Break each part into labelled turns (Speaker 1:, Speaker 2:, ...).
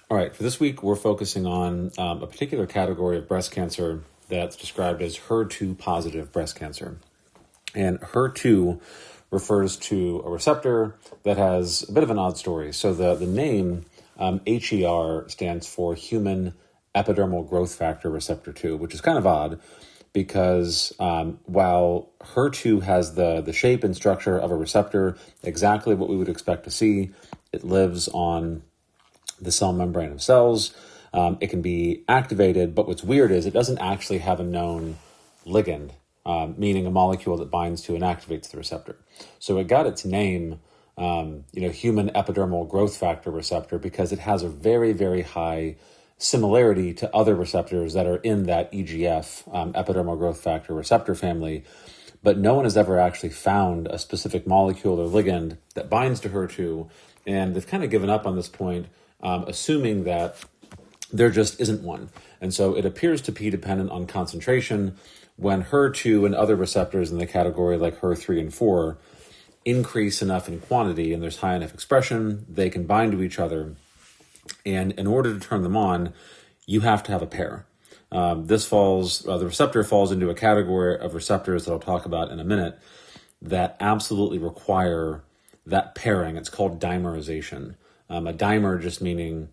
Speaker 1: All right, for this week, we're focusing on a particular category of breast cancer that's described as HER2 positive breast cancer. And HER2 refers to a receptor that has a bit of an odd story. So the name HER stands for human epidermal growth factor receptor 2, which is kind of odd because while HER2 has the shape and structure of a receptor, exactly what we would expect to see, it lives on the cell membrane of cells. It can be activated, but what's weird is it doesn't actually have a known ligand, meaning a molecule that binds to and activates the receptor. So it got its name, human epidermal growth factor receptor, because it has a very, very high similarity to other receptors that are in that EGF, epidermal growth factor receptor family. But no one has ever actually found a specific molecule or ligand that binds to HER2, and they've kind of given up on this point, assuming that there just isn't one. And so it appears to be dependent on concentration. When HER2 and other receptors in the category like HER3 and 4 increase enough in quantity and there's high enough expression, they can bind to each other. And in order to turn them on, you have to have a pair. The receptor falls into a category of receptors that I'll talk about in a minute that absolutely require that pairing. It's called dimerization. A dimer just meaning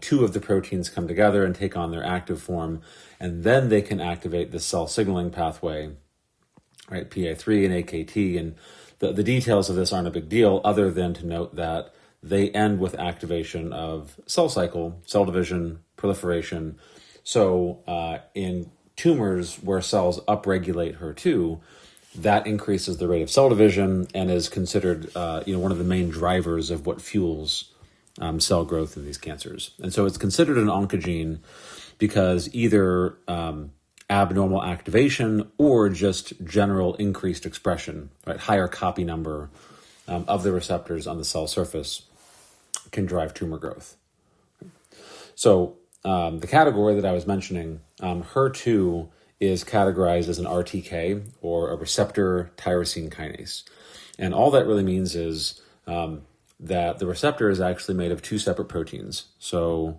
Speaker 1: two of the proteins come together and take on their active form, and then they can activate the cell signaling pathway, right? PA3 and AKT, and the details of this aren't a big deal other than to note that they end with activation of cell cycle, cell division, proliferation. So in tumors where cells upregulate HER2, that increases the rate of cell division and is considered one of the main drivers of what fuels cell growth in these cancers. And so it's considered an oncogene because either abnormal activation or just general increased expression, right, higher copy number of the receptors on the cell surface can drive tumor growth. So the category that I was mentioning, HER2 is categorized as an RTK, or a receptor tyrosine kinase. And all that really means is that the receptor is actually made of two separate proteins. So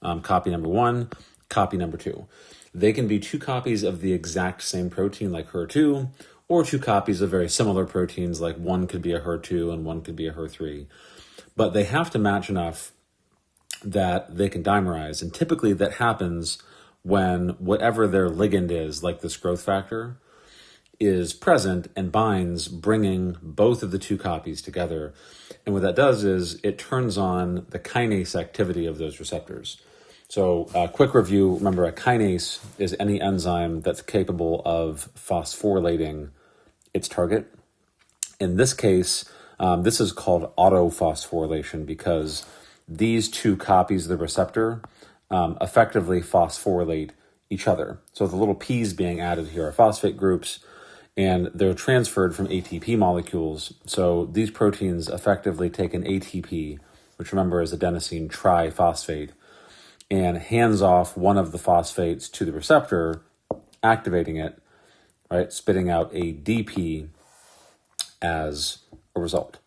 Speaker 1: copy number 1, copy number 2. They can be two copies of the exact same protein like HER2, or two copies of very similar proteins, like one could be a HER2 and one could be a HER3. But they have to match enough that they can dimerize. And typically that happens when whatever their ligand is, like this growth factor, is present and binds, bringing both of the two copies together. And what that does is it turns on the kinase activity of those receptors. So a quick review, remember a kinase is any enzyme that's capable of phosphorylating its target. In this case, this is called autophosphorylation because these two copies of the receptor effectively phosphorylate each other. So the little P's being added here are phosphate groups, and they're transferred from ATP molecules. So these proteins effectively take an ATP, which remember is adenosine triphosphate, and hands off one of the phosphates to the receptor, activating it, right, spitting out a DP as a result.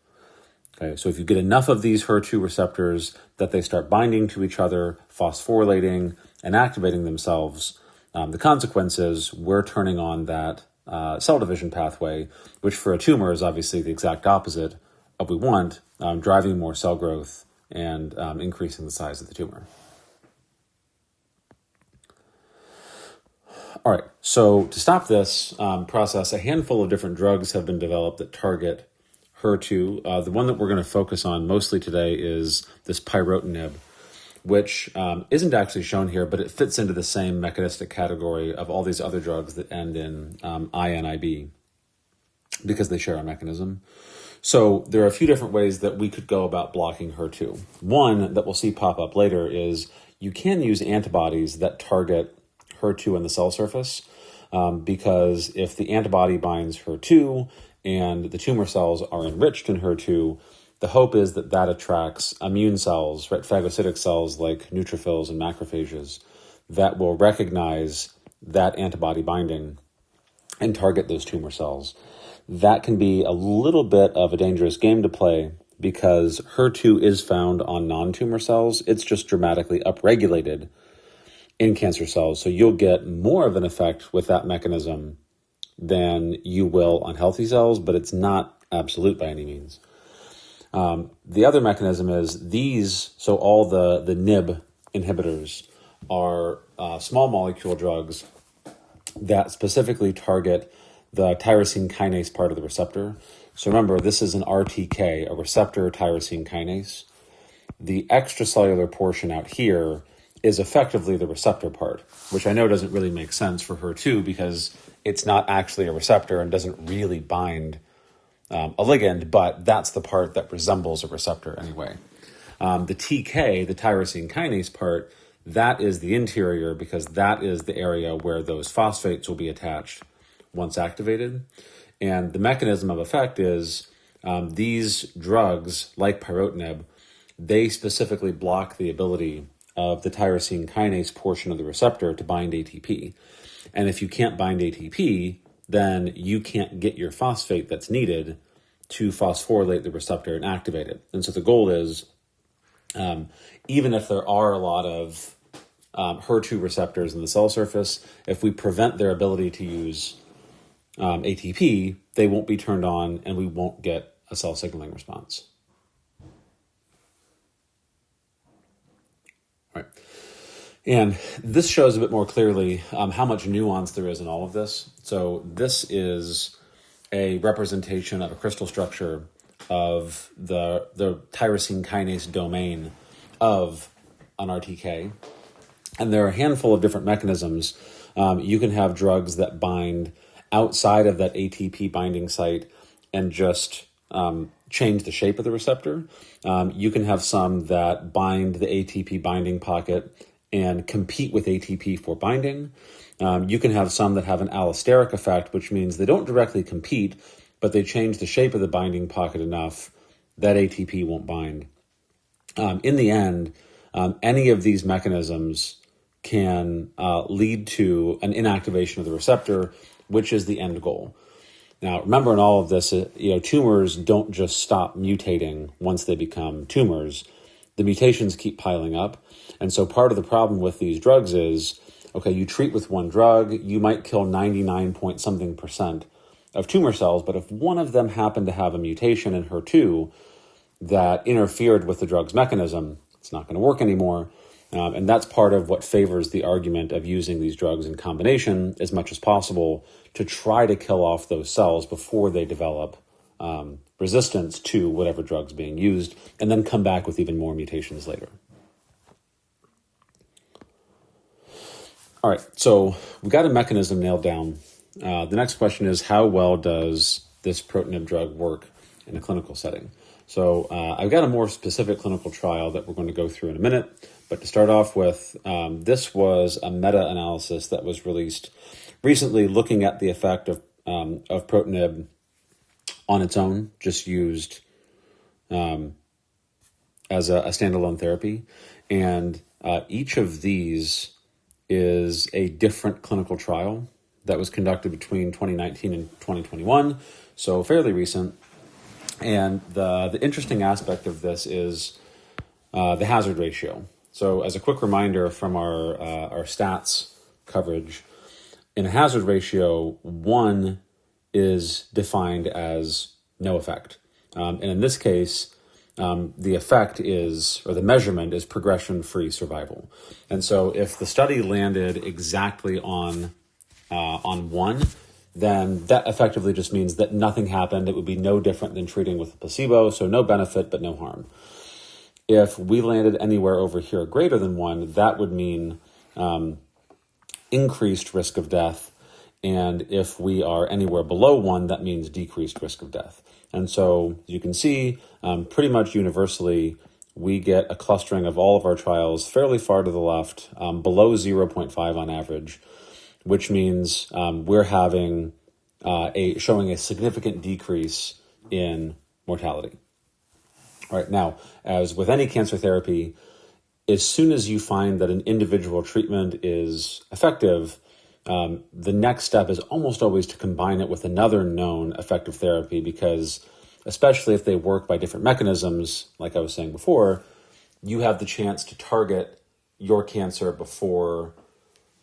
Speaker 1: Okay, so if you get enough of these HER2 receptors that they start binding to each other, phosphorylating, and activating themselves, the consequence is we're turning on that cell division pathway, which for a tumor is obviously the exact opposite of what we want, driving more cell growth and increasing the size of the tumor. All right, so to stop this process, a handful of different drugs have been developed that target HER2. The one that we're going to focus on mostly today is this Pyrotinib, which isn't actually shown here, but it fits into the same mechanistic category of all these other drugs that end in INIB because they share a mechanism. So there are a few different ways that we could go about blocking HER2. One that we'll see pop up later is you can use antibodies that target HER2 on the cell surface because if the antibody binds HER2 and the tumor cells are enriched in HER2, the hope is that that attracts immune cells, right, phagocytic cells like neutrophils and macrophages that will recognize that antibody binding and target those tumor cells. That can be a little bit of a dangerous game to play because HER2 is found on non-tumor cells. It's just dramatically upregulated in cancer cells. So you'll get more of an effect with that mechanism than you will on healthy cells, but it's not absolute by any means. The other mechanism is these, so all the NIB inhibitors are small molecule drugs that specifically target the tyrosine kinase part of the receptor. So remember, this is an RTK, a receptor tyrosine kinase. The extracellular portion out here is effectively the receptor part, which I know doesn't really make sense for HER2 because it's not actually a receptor and doesn't really bind a ligand, but that's the part that resembles a receptor anyway. The TK, the tyrosine kinase part, that is the interior because that is the area where those phosphates will be attached once activated. And the mechanism of effect is these drugs, like Pyrotinib, they specifically block the ability of the tyrosine kinase portion of the receptor to bind ATP. And if you can't bind ATP, then you can't get your phosphate that's needed to phosphorylate the receptor and activate it. And so the goal is, even if there are a lot of HER2 receptors in the cell surface, if we prevent their ability to use ATP, they won't be turned on and we won't get a cell signaling response. All right. And this shows a bit more clearly how much nuance there is in all of this. So this is a representation of a crystal structure of the tyrosine kinase domain of an RTK. And there are a handful of different mechanisms. You can have drugs that bind outside of that ATP binding site and just change the shape of the receptor. You can have some that bind the ATP binding pocket and compete with ATP for binding. You can have some that have an allosteric effect, which means they don't directly compete, but they change the shape of the binding pocket enough that ATP won't bind. In the end, any of these mechanisms can lead to an inactivation of the receptor, which is the end goal. Now, remember in all of this, tumors don't just stop mutating once they become tumors. The mutations keep piling up. And so part of the problem with these drugs is, okay, you treat with one drug, you might kill 99% of tumor cells, but if one of them happened to have a mutation in HER2 that interfered with the drug's mechanism, it's not going to work anymore. And that's part of what favors the argument of using these drugs in combination as much as possible to try to kill off those cells before they develop resistance to whatever drug's being used, and then come back with even more mutations later. All right, so we got a mechanism nailed down. The next question is, how well does this Pyrotinib drug work in a clinical setting? So I've got a more specific clinical trial that we're going to go through in a minute. But to start off with, this was a meta-analysis that was released recently looking at the effect of Pyrotinib on its own, just used as a standalone therapy. And each of these is a different clinical trial that was conducted between 2019 and 2021, so fairly recent. And the interesting aspect of this is the hazard ratio. So as a quick reminder from our stats coverage, in a hazard ratio, 1 is defined as no effect. And in this case, the effect is, or the measurement is progression-free survival. And so if the study landed exactly on 1, then that effectively just means that nothing happened. It would be no different than treating with a placebo, so no benefit but no harm. If we landed anywhere over here greater than 1, that would mean increased risk of death. And if we are anywhere below 1, that means decreased risk of death. And so you can see pretty much universally, we get a clustering of all of our trials fairly far to the left, below 0.5 on average, which means we're having showing a significant decrease in mortality. All right, now, as with any cancer therapy, as soon as you find that an individual treatment is effective, the next step is almost always to combine it with another known effective therapy, because especially if they work by different mechanisms, like I was saying before, you have the chance to target your cancer before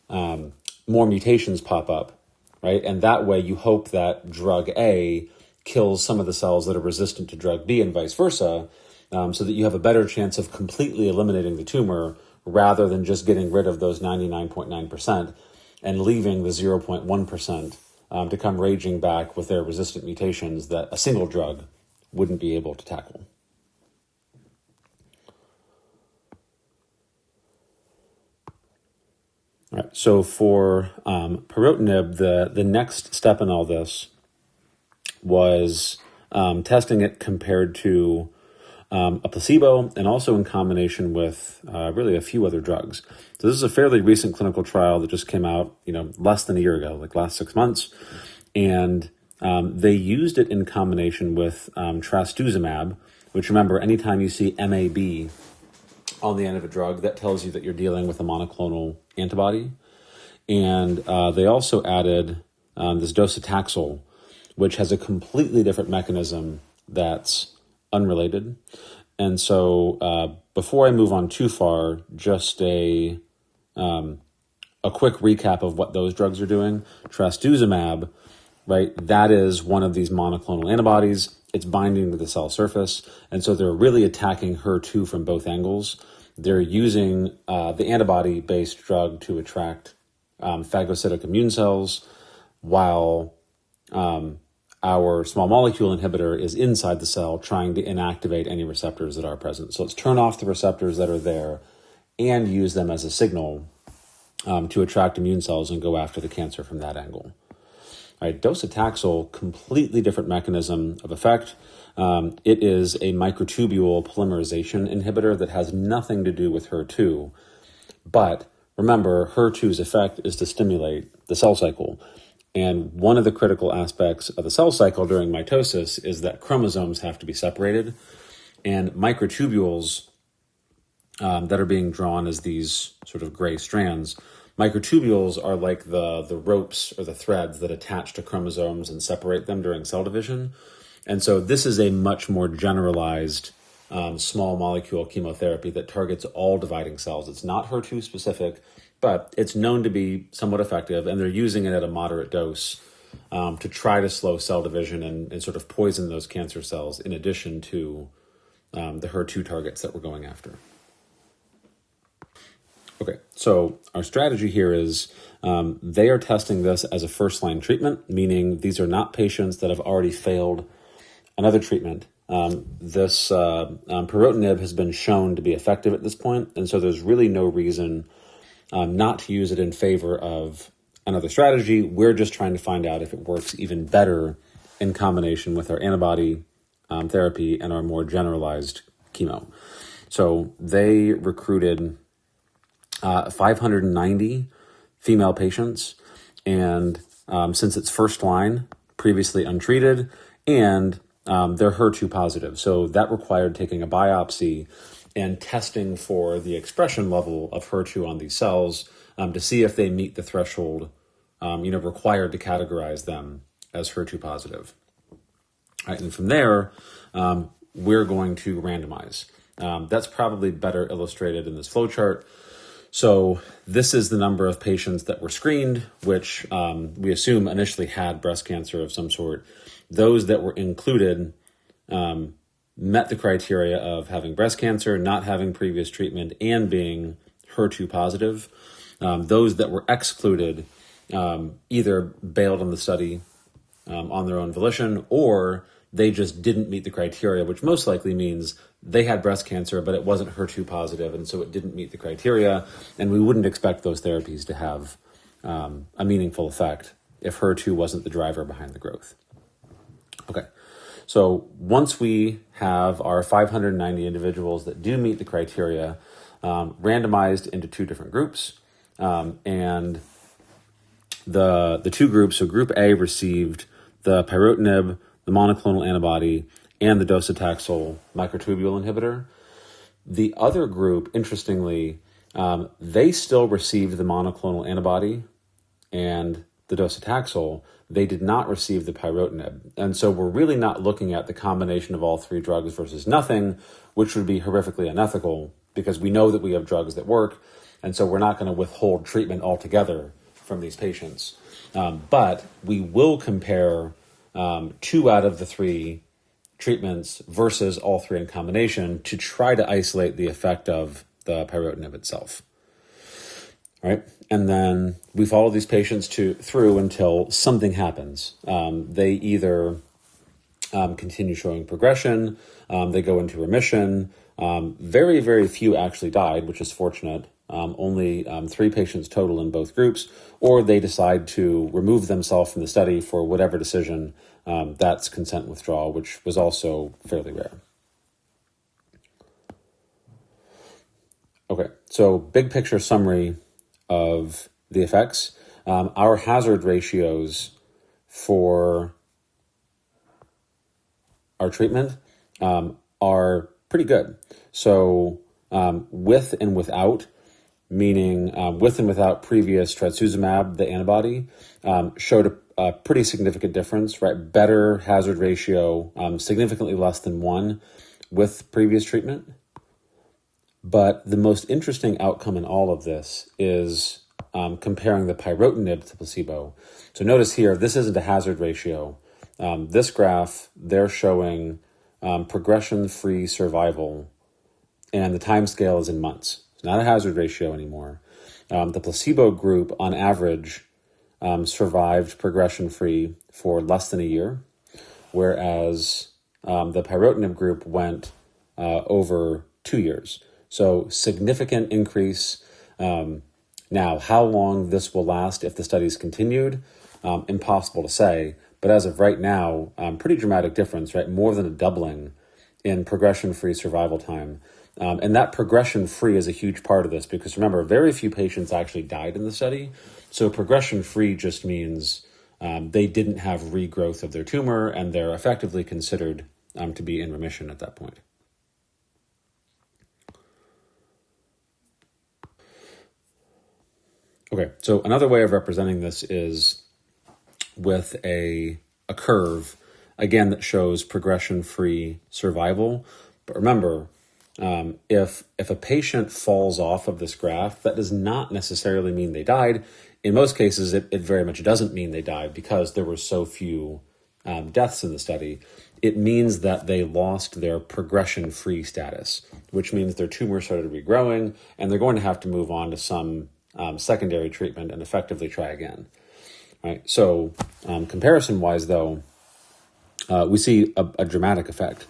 Speaker 1: more mutations pop up, right? And that way you hope that drug A kills some of the cells that are resistant to drug B and vice versa, so that you have a better chance of completely eliminating the tumor rather than just getting rid of those 99.9% and leaving the 0.1% to come raging back with their resistant mutations that a single drug wouldn't be able to tackle. All right, so for Pyrotinib, the next step in all this was testing it compared to a placebo and also in combination with really a few other drugs. So this is a fairly recent clinical trial that just came out, less than a year ago, like last 6 months. And they used it in combination with trastuzumab, which, remember, anytime you see MAB on the end of a drug, that tells you that you're dealing with a monoclonal antibody. And they also added this docetaxel, which has a completely different mechanism that's unrelated. And so before I move on too far, just a quick recap of what those drugs are doing. Trastuzumab, right, that is one of these monoclonal antibodies. It's binding to the cell surface. And so they're really attacking HER2 from both angles. They're using the antibody-based drug to attract phagocytic immune cells, while our small molecule inhibitor is inside the cell trying to inactivate any receptors that are present. So let's turn off the receptors that are there and use them as a signal to attract immune cells and go after the cancer from that angle. All right, docetaxel, completely different mechanism of effect. It is a microtubule polymerization inhibitor that has nothing to do with HER2. But remember, HER2's effect is to stimulate the cell cycle. And one of the critical aspects of the cell cycle during mitosis is that chromosomes have to be separated. And microtubules that are being drawn as these sort of gray strands, microtubules are like the ropes or the threads that attach to chromosomes and separate them during cell division. And so this is a much more generalized small molecule chemotherapy that targets all dividing cells. It's not HER2 specific, but it's known to be somewhat effective, and they're using it at a moderate dose to try to slow cell division and sort of poison those cancer cells in addition to the HER2 targets that we're going after. Okay, so our strategy here is they are testing this as a first-line treatment, meaning these are not patients that have already failed another treatment. This Pyrotinib has been shown to be effective at this point, and so there's really no reason not to use it in favor of another strategy. We're just trying to find out if it works even better in combination with our antibody therapy and our more generalized chemo. So they recruited 590 female patients, and since it's first line, previously untreated, and they're HER2 positive. So that required taking a biopsy and testing for the expression level of HER2 on these cells to see if they meet the threshold required to categorize them as HER2 positive. All right, and from there, we're going to randomize. That's probably better illustrated in this flowchart. So this is the number of patients that were screened, which we assume initially had breast cancer of some sort. Those that were included met the criteria of having breast cancer, not having previous treatment, and being HER2 positive. Those that were excluded either bailed on the study on their own volition, or they just didn't meet the criteria, which most likely means they had breast cancer, but it wasn't HER2 positive, and so it didn't meet the criteria, and we wouldn't expect those therapies to have a meaningful effect if HER2 wasn't the driver behind the growth. Okay, so once we have our 590 individuals that do meet the criteria randomized into two different groups, and the two groups, so group A received the Pyrotinib, the monoclonal antibody, and the docetaxel microtubule inhibitor. The other group, interestingly, they still received the monoclonal antibody and the docetaxel, they did not receive the pyrotinib. And so we're really not looking at the combination of all three drugs versus nothing, which would be horrifically unethical because we know that we have drugs that work. And so we're not going to withhold treatment altogether from these patients. But we will compare 2 out of the 3 treatments versus all 3 in combination to try to isolate the effect of the pyrotinib itself. Right? And then we follow these patients through until something happens. They either continue showing progression, they go into remission. Very, very few actually died, which is fortunate. Only 3 patients total in both groups, or they decide to remove themselves from the study for whatever decision. That's consent withdrawal, which was also fairly rare. Okay, so big picture summary of the effects. Our hazard ratios for our treatment are pretty good. So with and without, meaning with and without previous trastuzumab, the antibody, showed a pretty significant difference, right? Better hazard ratio, significantly less than 1 with previous treatment. But the most interesting outcome in all of this is comparing the pyrotinib to placebo. So notice here, this isn't a hazard ratio. This graph, they're showing progression-free survival, and the time scale is in months. It's not a hazard ratio anymore. The placebo group, on average, survived progression-free for less than a year, whereas the pyrotinib group went over 2 years. So significant increase. Now, how long this will last if the study's continued, impossible to say. But as of right now, pretty dramatic difference, right? More than a doubling in progression-free survival time. And that progression-free is a huge part of this because remember, very few patients actually died in the study. So progression-free just means they didn't have regrowth of their tumor and they're effectively considered to be in remission at that point. Okay, so another way of representing this is with a curve, again, that shows progression-free survival. But remember, if a patient falls off of this graph, that does not necessarily mean they died. In most cases, it very much doesn't mean they died because there were so few deaths in the study. It means that they lost their progression-free status, which means their tumor started regrowing, and they're going to have to move on to some secondary treatment and effectively try again. Right. So comparison-wise, though, we see a dramatic effect.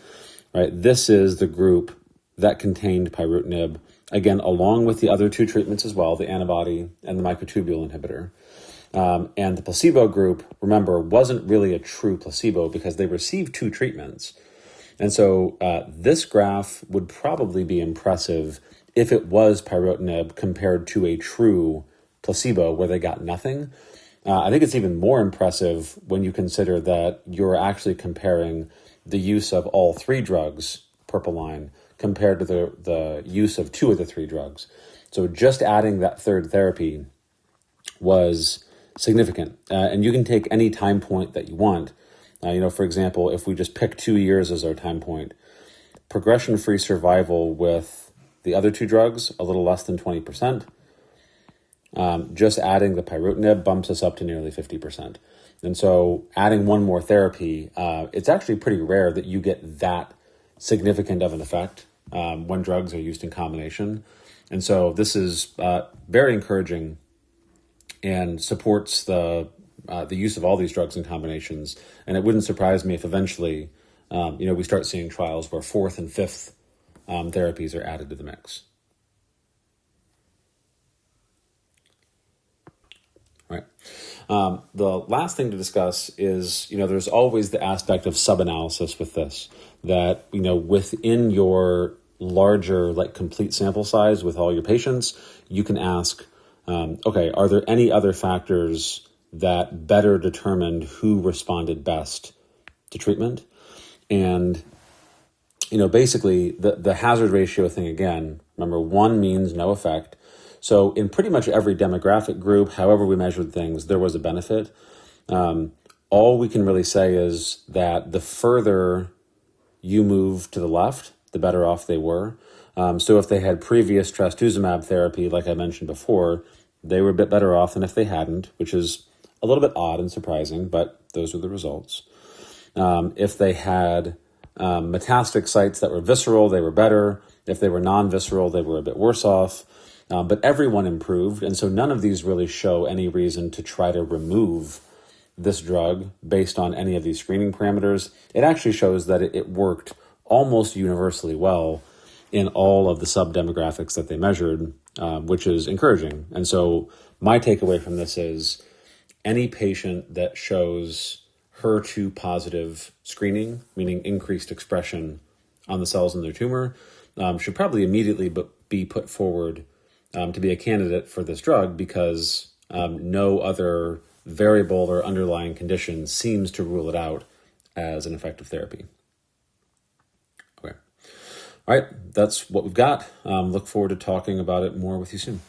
Speaker 1: Right. This is the group that contained pyrotinib, again, along with the other 2 treatments as well, the antibody and the microtubule inhibitor. And the placebo group, remember, wasn't really a true placebo because they received 2 treatments. And so this graph would probably be impressive if it was pyrotinib compared to a true placebo where they got nothing. I think it's even more impressive when you consider that you're actually comparing the use of all 3 drugs, purple line, compared to the use of 2 of the 3 drugs. So just adding that 3rd therapy was significant. And you can take any time point that you want. For example, if we just pick 2 years as our time point, progression-free survival with the other 2 drugs, a little less than 20%. Just adding the pyrotinib bumps us up to nearly 50%. And so adding one more therapy, it's actually pretty rare that you get that significant of an effect when drugs are used in combination. And so this is very encouraging and supports the use of all these drugs in combinations. And it wouldn't surprise me if eventually, we start seeing trials where 4th and 5th therapies are added to the mix. Right. The last thing to discuss is, there's always the aspect of sub-analysis with this, that, within your larger, complete sample size with all your patients, you can ask, are there any other factors that better determined who responded best to treatment? And, basically the hazard ratio thing again, remember 1 means no effect. So in pretty much every demographic group, however we measured things, there was a benefit. All we can really say is that the further you move to the left, the better off they were. So if they had previous trastuzumab therapy, like I mentioned before, they were a bit better off than if they hadn't, which is a little bit odd and surprising, but those are the results. If they had metastatic sites that were visceral, they were better. If they were non-visceral, they were a bit worse off. But everyone improved, and so none of these really show any reason to try to remove this drug based on any of these screening parameters. It actually shows that it worked almost universally well in all of the sub-demographics that they measured, which is encouraging. And so my takeaway from this is any patient that shows HER2 positive screening, meaning increased expression on the cells in their tumor, should probably immediately be put forward to be a candidate for this drug, because no other variable or underlying condition seems to rule it out as an effective therapy. Okay. All right, that's what we've got. Look forward to talking about it more with you soon.